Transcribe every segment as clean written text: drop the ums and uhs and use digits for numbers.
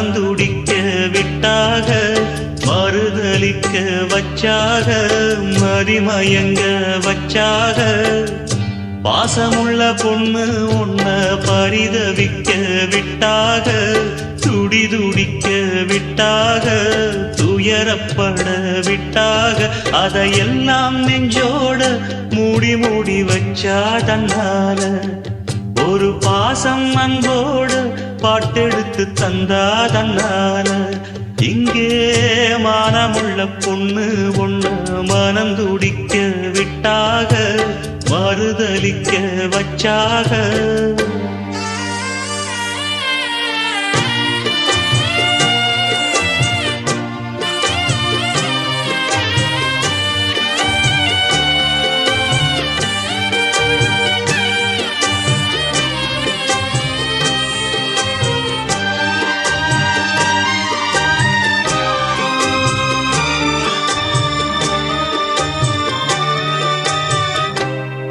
மனந்துடிக்க விட்டாக மறுதலிக்க வச்சாக மதிமயங்க வச்சாக பாசமுள்ள பொண்ணு உன்ன பரிதவிக்க விட்டாக துடிதுடிக்க விட்டாக துயரப்பட விட்டாக அதையெல்லாம் நெஞ்சோட மூடி மூடி வச்சா தன்னால ஒரு பாசம் அன்போடு பாட்டெடுத்து தந்தா தன்னால இங்கே மானமுள்ள பொண்ணு ஒண்ணு மனம் துடிக்க விட்டாக மறுதலிக்க வச்சாக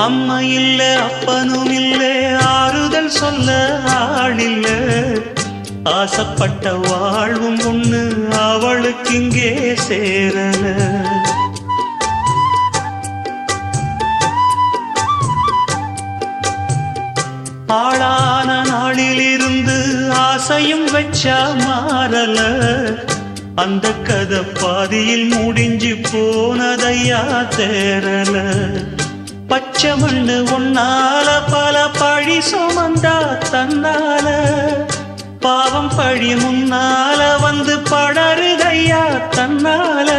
அம்மா இல்ல அப்பனும் இல்ல ஆறுதல் சொல்ல ஆளில்ல ஆசைப்பட்ட வாழ்வும் ஒண்ணு அவளுக்கு இங்கே சேரல ஆளான நாளிலிருந்து ஆசையும் வச்சா மாறல அந்த கதை பாதியில் முடிஞ்சு போனதையா தேரல பச்சை மண்ணு உன்னால பல பழி சுமந்தா தன்னால பாவம் பழி முன்னால வந்து படருதையா தன்னால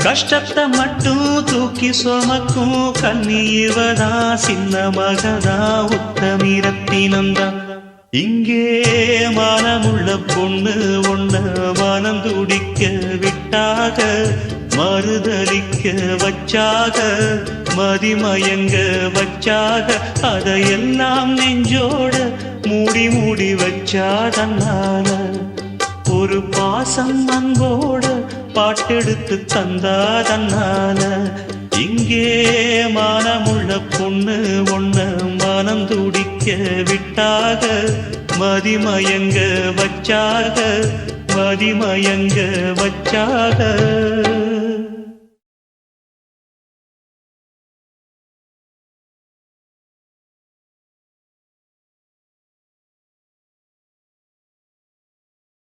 கஷ்டத்தை மட்டும் தூக்கி சுமக்கும் கண்ணி இவதா சின்ன மகதா உத்தமிரத்தினந்தான் இங்கே மனமுள்ள பொண்ணு ஒண்ண மனம் துடிக்க விட்டாக மறுதலிக்க வச்சாக மதிமயங்க வச்சாக அதையெல்லாம் நெஞ்சோட மூடி மூடி வச்சா தன்னால ஒரு பாசம் அன்போட பாட்டெடுத்து தந்தா தன்னால இங்கே மானமுள்ள பொண்ணு ஒண்ண மனம் துடிக்க விட்டாக மதிமயங்க வச்சாக மதிமயங்க வச்சாக